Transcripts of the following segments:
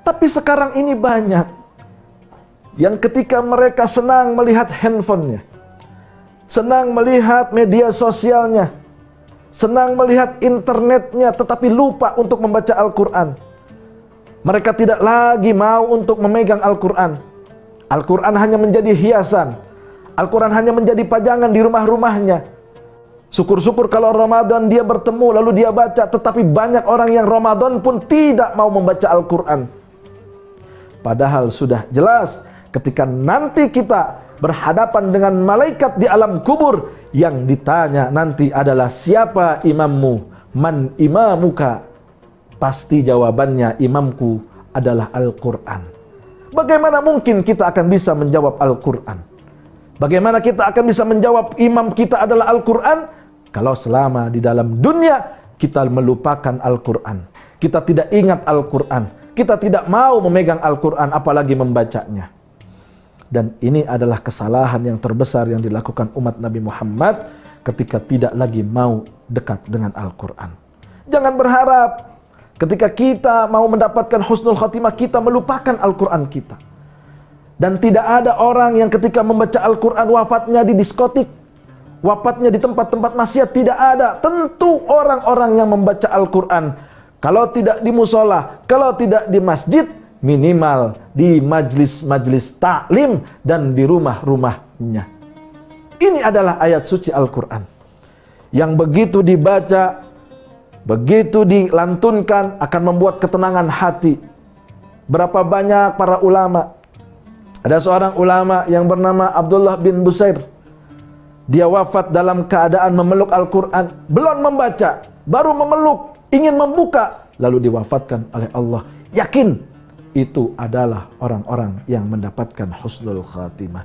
Tapi sekarang ini banyak yang ketika mereka senang melihat handphonenya, senang melihat media sosialnya, senang melihat internetnya, tetapi lupa untuk membaca Al-Quran. Mereka tidak lagi mau untuk memegang Al-Quran. Al-Quran hanya menjadi hiasan. Al-Quran hanya menjadi pajangan di rumah-rumahnya. Syukur-syukur kalau Ramadan dia bertemu lalu dia baca. Tetapi banyak orang yang Ramadan pun tidak mau membaca Al-Quran. Padahal sudah jelas ketika nanti kita berhadapan dengan malaikat di alam kubur, yang ditanya nanti adalah siapa imammu, man imamuka. Pasti jawabannya imamku adalah Al-Quran. Bagaimana mungkin kita akan bisa menjawab Al-Quran? Bagaimana kita akan bisa menjawab imam kita adalah Al-Quran kalau selama di dalam dunia kita melupakan Al-Quran, kita tidak ingat Al-Quran, kita tidak mau memegang Al-Quran apalagi membacanya. Dan ini adalah kesalahan yang terbesar yang dilakukan umat Nabi Muhammad ketika tidak lagi mau dekat dengan Al-Quran. Jangan berharap ketika kita mau mendapatkan husnul khatimah kita melupakan Al-Quran kita. Dan tidak ada orang yang ketika membaca Al-Quran wafatnya di diskotik, wafatnya di tempat-tempat maksiat, tidak ada. Tentu orang-orang yang membaca Al-Quran, kalau tidak di musola, kalau tidak di masjid, minimal di majlis-majlis taklim dan di rumah-rumahnya. Ini adalah ayat suci Al-Quran yang begitu dibaca, begitu dilantunkan akan membuat ketenangan hati. Berapa banyak para ulama. Ada seorang ulama yang bernama Abdullah bin Busair. Dia wafat dalam keadaan memeluk Al-Quran. Belum membaca, baru memeluk, ingin membuka, lalu diwafatkan oleh Allah. Yakin itu adalah orang-orang yang mendapatkan husnul khatimah.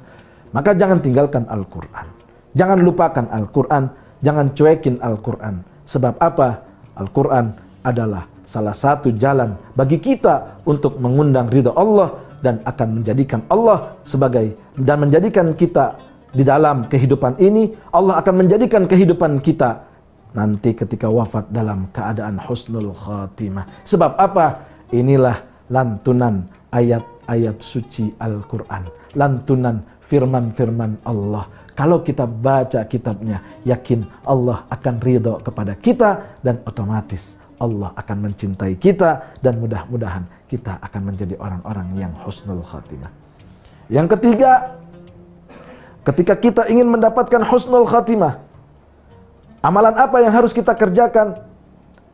Maka jangan tinggalkan Al-Quran. Jangan lupakan Al-Quran. Jangan cuekin Al-Quran. Sebab apa? Al-Quran adalah salah satu jalan bagi kita untuk mengundang ridha Allah dan akan menjadikan Allah sebagai, dan menjadikan kita di dalam kehidupan ini, Allah akan menjadikan kehidupan kita nanti ketika wafat dalam keadaan husnul khatimah. Sebab apa? Inilah lantunan ayat-ayat suci Al-Quran, lantunan firman-firman Allah. Kalau kita baca kitabnya, yakin Allah akan ridho kepada kita dan otomatis Allah akan mencintai kita dan mudah-mudahan kita akan menjadi orang-orang yang husnul khatimah. Yang ketiga, ketika kita ingin mendapatkan husnul khatimah, amalan apa yang harus kita kerjakan?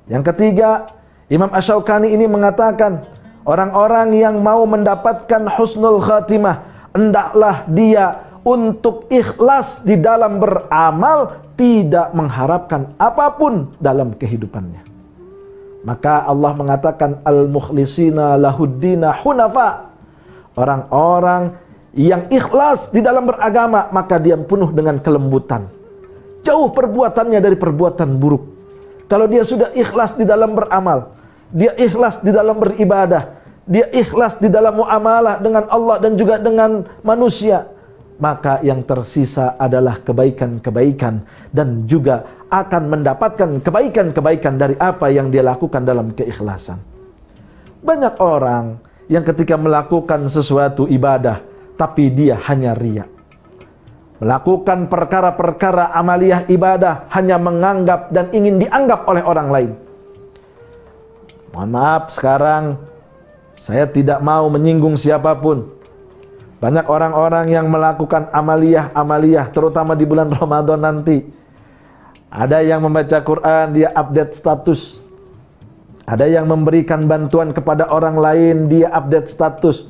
Yang ketiga, Imam Asy-Syaukani ini mengatakan, orang-orang yang mau mendapatkan husnul khatimah, hendaklah dia untuk ikhlas di dalam beramal, tidak mengharapkan apapun dalam kehidupannya. Maka Allah mengatakan al-mukhlisina lahuddina hunafa. Orang-orang yang ikhlas di dalam beragama, maka dia penuh dengan kelembutan. Jauh perbuatannya dari perbuatan buruk. Kalau dia sudah ikhlas di dalam beramal, dia ikhlas di dalam beribadah, dia ikhlas di dalam muamalah dengan Allah dan juga dengan manusia, maka yang tersisa adalah kebaikan-kebaikan dan juga akan mendapatkan kebaikan-kebaikan dari apa yang dia lakukan dalam keikhlasan. Banyak orang yang ketika melakukan sesuatu ibadah, tapi dia hanya riya. Melakukan perkara-perkara amaliyah ibadah, hanya menganggap dan ingin dianggap oleh orang lain. Mohon maaf, sekarang saya tidak mau menyinggung siapapun. Banyak orang-orang yang melakukan amaliyah, terutama di bulan Ramadan nanti. Ada yang membaca Quran, dia update status. Ada yang memberikan bantuan kepada orang lain, dia update status.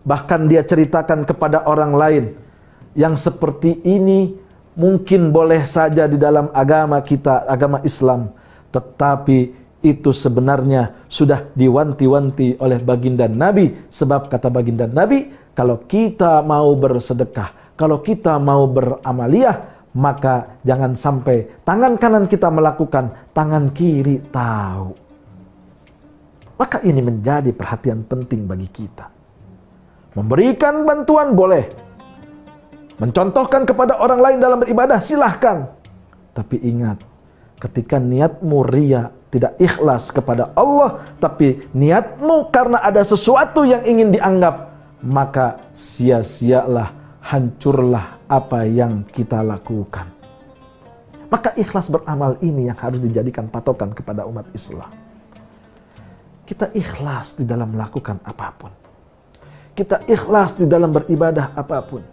Bahkan dia ceritakan kepada orang lain. Yang seperti ini mungkin boleh saja di dalam agama kita, agama Islam. Tetapi itu sebenarnya sudah diwanti-wanti oleh baginda Nabi. Sebab kata baginda Nabi, kalau kita mau bersedekah, kalau kita mau beramaliyah, maka jangan sampai tangan kanan kita melakukan, tangan kiri tahu. Maka ini menjadi perhatian penting bagi kita. Memberikan bantuan boleh, mencontohkan kepada orang lain dalam beribadah silahkan. Tapi ingat, ketika niatmu riya, tidak ikhlas kepada Allah, tapi niatmu karena ada sesuatu yang ingin dianggap, maka sia-sialah, hancurlah apa yang kita lakukan. Maka ikhlas beramal ini yang harus dijadikan patokan kepada umat Islam. Kita ikhlas di dalam melakukan apapun. Kita ikhlas di dalam beribadah apapun.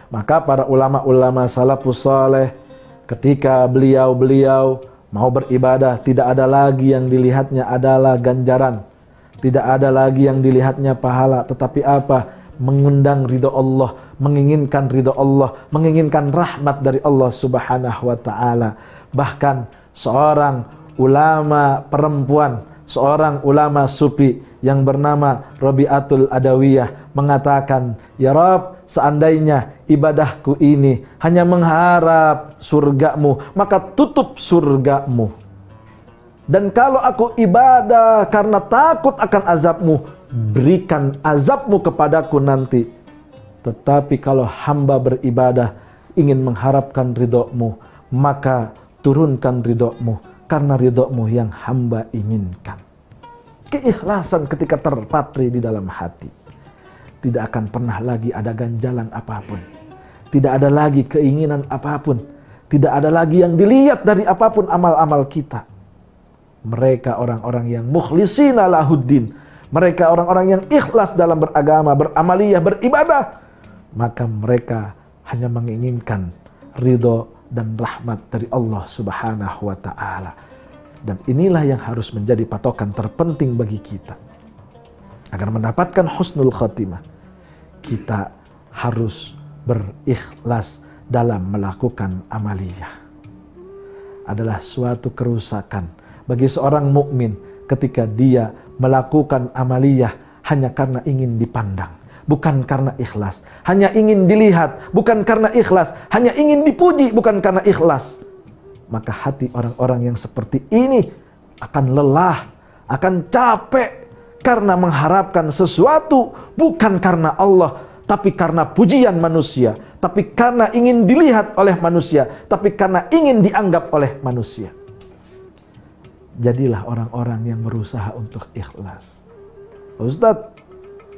Maka para ulama-ulama salafus saleh, ketika beliau mau beribadah, tidak ada lagi yang dilihatnya adalah ganjaran. Tidak ada lagi yang dilihatnya pahala. Tetapi apa? Mengundang ridho Allah, menginginkan ridho Allah, menginginkan rahmat dari Allah subhanahu wa ta'ala. Bahkan seorang ulama perempuan, seorang ulama sufi yang bernama Rabi'atul Adawiyah mengatakan, "Ya Rabb, seandainya ibadahku ini hanya mengharap surgamu, maka tutup surgamu. Dan kalau aku ibadah karena takut akan azabmu, berikan azabmu kepadaku nanti. Tetapi kalau hamba beribadah ingin mengharapkan ridhomu, maka turunkan ridhomu, karena ridhomu yang hamba inginkan." Keikhlasan ketika terpatri di dalam hati, tidak akan pernah lagi ada ganjalan apapun. Tidak ada lagi keinginan apapun. Tidak ada lagi yang dilihat dari apapun amal-amal kita. Mereka orang-orang yang mukhlisina lahuddin. Mereka orang-orang yang ikhlas dalam beragama, beramaliyah, beribadah. Maka mereka hanya menginginkan ridho dan rahmat dari Allah subhanahu wa ta'ala. Dan inilah yang harus menjadi patokan terpenting bagi kita. Agar mendapatkan husnul khatimah, kita harus berikhlas dalam melakukan amaliyah. Adalah suatu kerusakan bagi seorang mukmin ketika dia melakukan amaliyah hanya karena ingin dipandang, bukan karena ikhlas. Hanya ingin dilihat, bukan karena ikhlas. Hanya ingin dipuji, bukan karena ikhlas. Maka hati orang-orang yang seperti ini akan lelah, akan capek karena mengharapkan sesuatu bukan karena Allah, tapi karena pujian manusia, tapi karena ingin dilihat oleh manusia, tapi karena ingin dianggap oleh manusia. Jadilah orang-orang yang berusaha untuk ikhlas. Ustadz,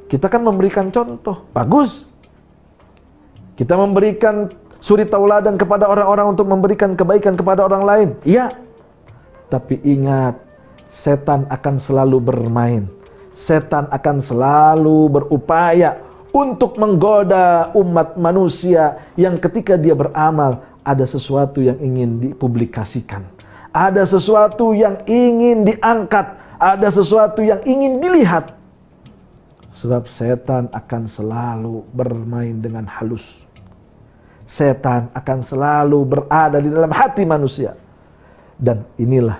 kita kan memberikan contoh, bagus. Kita memberikan suri tauladan kepada orang-orang untuk memberikan kebaikan kepada orang lain. Iya. Tapi ingat, setan akan selalu bermain. Setan akan selalu berupaya untuk menggoda umat manusia yang ketika dia beramal ada sesuatu yang ingin dipublikasikan. Ada sesuatu yang ingin diangkat. Ada sesuatu yang ingin dilihat. Sebab setan akan selalu bermain dengan halus. Setan akan selalu berada di dalam hati manusia. Dan inilah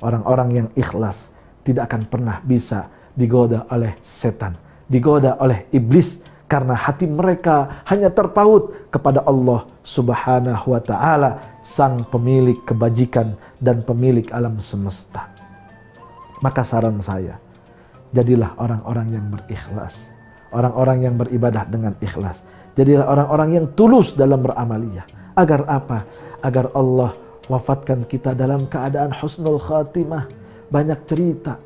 orang-orang yang ikhlas tidak akan pernah bisa digoda oleh setan, digoda oleh iblis, karena hati mereka hanya terpaut kepada Allah subhanahu wa ta'ala, sang pemilik kebajikan dan pemilik alam semesta. Maka saran saya, jadilah orang-orang yang berikhlas, orang-orang yang beribadah dengan ikhlas. Jadilah orang-orang yang tulus dalam beramaliyah. Agar apa? Agar Allah wafatkan kita dalam keadaan husnul khatimah. Banyak cerita